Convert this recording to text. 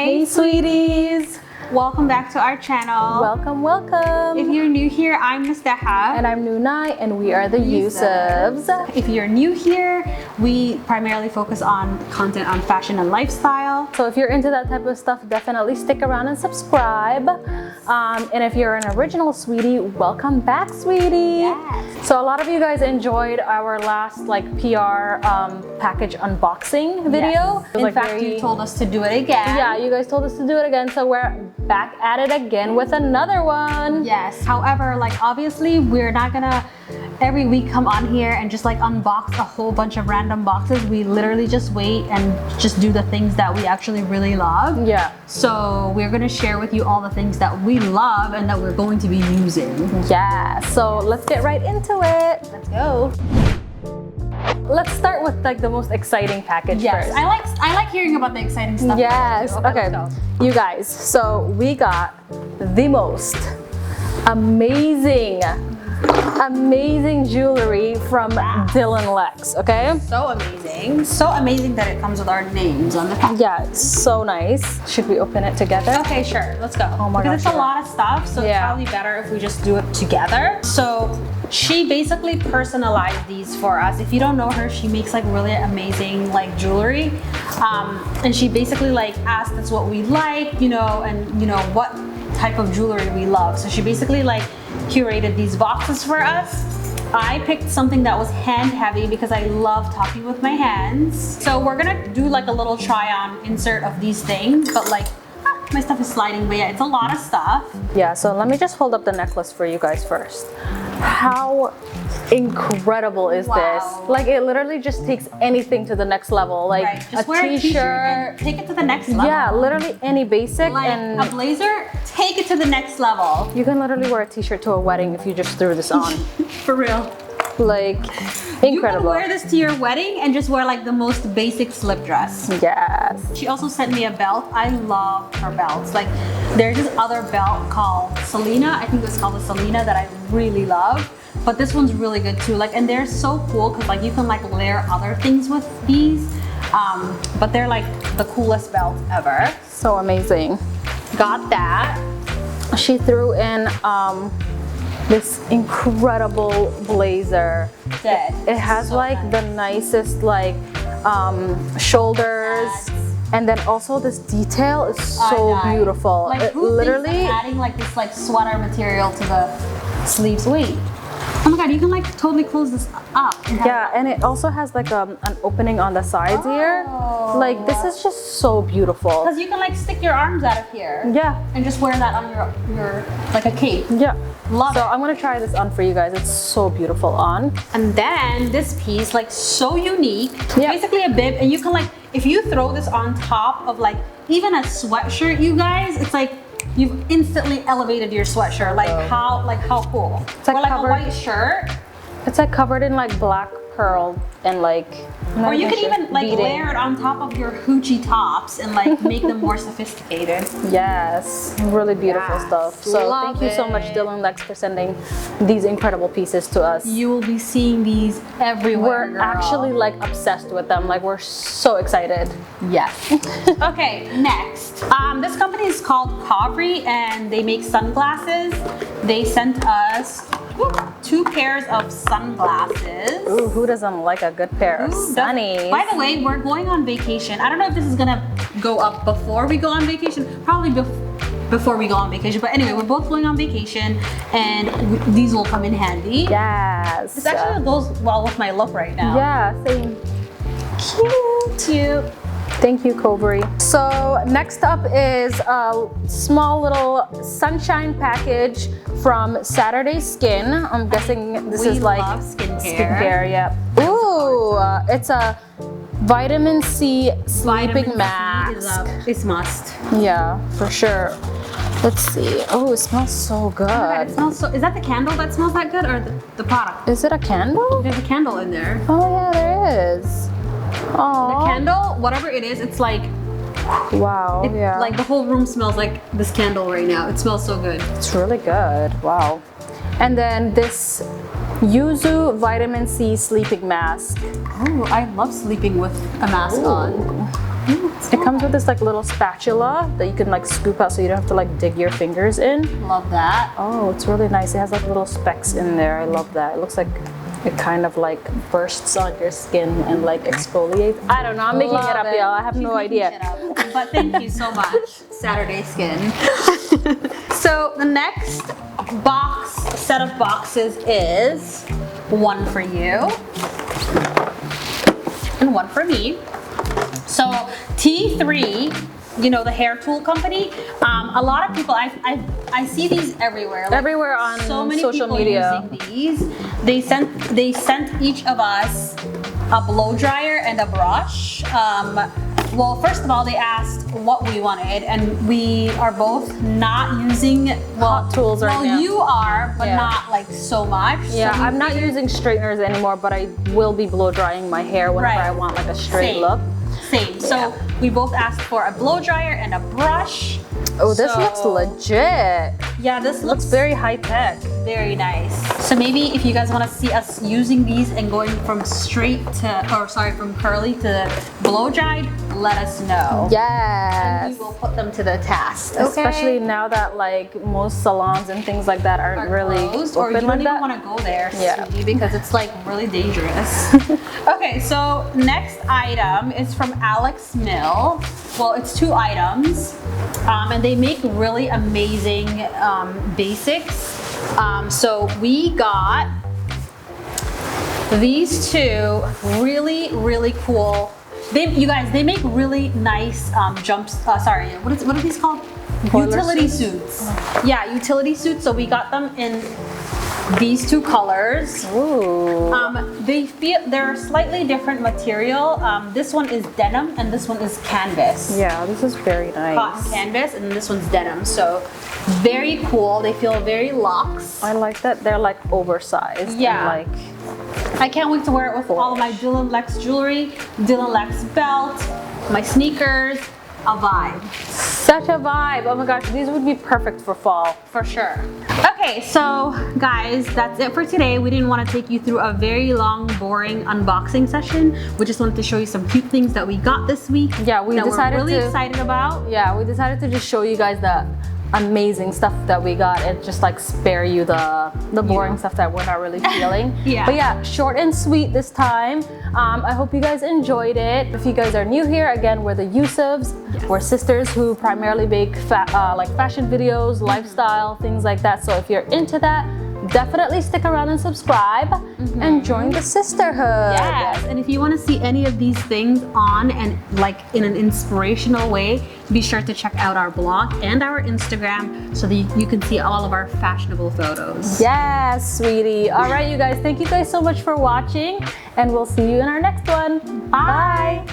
Hey sweeties! Welcome back to our channel. Welcome, welcome! If you're new here, I'm Mustaha. And I'm Nunai, and we are the Yusufs. If you're new here, we primarily focus on content on fashion and lifestyle. So if you're into that type of stuff, definitely stick around and subscribe. And if you're an original sweetie, welcome back, sweetie! Yes. So a lot of you guys enjoyed our last PR package unboxing video. Yes. In fact, you told us to do it again. Yeah, you guys told us to do it again, so we're back at it again with another one. Yes. However, obviously, we're not gonna every week come on here and just unbox a whole bunch of random boxes. We literally just wait and just do the things that we actually really love. Yeah. So we're gonna share with you all the things that we love and that we're going to be using. Yeah. So let's get right into it. Let's go. Let's start with the most exciting package yes, first. I like hearing about the exciting stuff. Yes. Okay. You guys, so we got the most amazing jewelry from Dylan Lex, okay? So amazing. So amazing that it comes with our names on the package. Yeah, it's so nice. Should we open it together? Okay, sure. Let's go. Oh my gosh. Because it's a lot of stuff, so it's probably better if we just do it together. So she basically personalized these for us. If you don't know her, she makes really amazing jewelry. And she basically asked us what we like, and what type of jewelry we love. So she basically curated these boxes for us. I picked something that was hand heavy because I love talking with my hands. So we're gonna do a little try on insert of these things, but my stuff is sliding, but yeah, it's a lot of stuff. Yeah, so let me just hold up the necklace for you guys first. How incredible is this? It literally just takes anything to the next level. Just wear a t-shirt and take it to the next level. Yeah, literally any basic and a blazer, take it to the next level. You can literally wear a t-shirt to a wedding if you just threw this on. For real. Incredible. You can wear this to your wedding and just wear the most basic slip dress. Yes. She also sent me a belt. I love her belts. There's this other belt called Selena. I think it's called the Selena that I really love. But this one's really good too. And they're so cool because you can layer other things with these. But they're the coolest belt ever. So amazing. Got that. She threw in this incredible blazer. It has so nice. The nicest shoulders, and then also this detail is so beautiful. It literally adding this sweater material to the sleeves. Wait. Oh my god, you can totally close this up. Yeah, and it also has an opening on the sides here. This is just so beautiful. Because you can stick your arms out of here. Yeah. And just wear that on your a cape. Yeah. Love it. So I'm gonna try this on for you guys. It's so beautiful on. And then this piece, so unique. Yeah. Basically a bib, and you can if you throw this on top of even a sweatshirt, you guys, it's you've instantly elevated your sweatshirt. How cool. It's or a white shirt. It's covered in black pearl and or you can even layer it on top of your hoochie tops and make them more sophisticated. Yes, really beautiful stuff. So thank you so much, Dylan Lex, for sending these incredible pieces to us. You will be seeing these everywhere. We're actually obsessed with them. We're so excited. Yes. Okay, next. This company is called Kavri and they make sunglasses. They sent us 2 pairs of sunglasses. Ooh, who doesn't like a good pair of sunnies? By the way, we're going on vacation. I don't know if this is gonna go up before we go on vacation. Probably before we go on vacation. But anyway, we're both going on vacation and these will come in handy. Yes. This actually goes well with my look right now. Yeah, same. Cute. Thank you, Kobri. So next up is a small little sunshine package from Saturday Skin. I'm guessing this is skincare. Yeah. Ooh, it's a vitamin C sleeping mask. It's must. Yeah, for sure. Let's see. Oh, it smells so good. Oh my God, it smells so. Is that the candle that smells that good, or the product? Is it a candle? There's a candle in there. Oh yeah, there is. Oh. The candle, whatever it is, it's wow. Yeah. The whole room smells like this candle right now. It smells so good. It's really good. Wow. And then this Yuzu Vitamin C Sleeping Mask. Oh, I love sleeping with a mask on. It comes with this like little spatula that you can like scoop out so you don't have to like dig your fingers in. Love that. Oh, it's really nice. It has like little specks in there. I love that. It looks like it kind of like bursts on your skin and like exfoliates. I don't know. I'm making it up, y'all. I have no idea. But thank you so much, Saturday Skin. So the next set of boxes is one for you and one for me. So T3, you know, the hair tool company, a lot of people, I see these everywhere. Like, everywhere on so many social people media. Using these. They sent each of us a blow dryer and a brush. Well, first of all, they asked what we wanted, and we are both not using hot tools right now. Well, you are, but not like so much. Yeah, so I'm not using straighteners anymore, but I will be blow drying my hair whenever I want like a straight look. Same. So we both asked for a blow dryer and a brush. Oh, this looks legit. Yeah, this looks very high tech. Very nice. So maybe if you guys want to see us using these and going from from curly to blow dried, let us know. Yes. And we will put them to the task. Okay? Especially now that like most salons and things like that aren't really closed, open or you don't like even that. want to go there, sweetie, because it's like really dangerous. Okay, so next item is from Alex Mill. Well, it's 2 items, and they make really amazing basics. So we got these 2 really cool. You guys, they make really nice what are these called? Utility suits. Yeah, utility suits. So we got them in these 2 colors. Ooh. They're slightly different material. This one is denim and this one is canvas. Yeah, this is very nice. Cotton canvas, and this one's denim. So very cool. They feel very luxe. I like that they're like oversized. Yeah. And, like, I can't wait to wear it with all of my Dylan Lex jewelry, Dylan Lex belt, my sneakers. A vibe. Such a vibe. Oh my gosh, these would be perfect for fall. For sure. Okay, so guys, that's it for today. We didn't want to take you through a very long, boring unboxing session. We just wanted to show you some cute things that we got this week. Yeah, we're really excited about. Yeah, we decided to just show you guys the amazing stuff that we got and just like spare you the boring stuff that we're not really feeling. Yeah. But yeah, short and sweet this time. I hope you guys enjoyed it. If you guys are new here, again, we're the Yusufs. Yes. We're sisters who primarily make like fashion videos, lifestyle, things like that. So if you're into that, definitely stick around and subscribe and join the sisterhood. Yes, and if you want to see any of these things on and like in an inspirational way, be sure to check out our blog and our Instagram so that you can see all of our fashionable photos. Yes, sweetie. All right, you guys, thank you guys so much for watching, and we'll see you in our next one. Bye.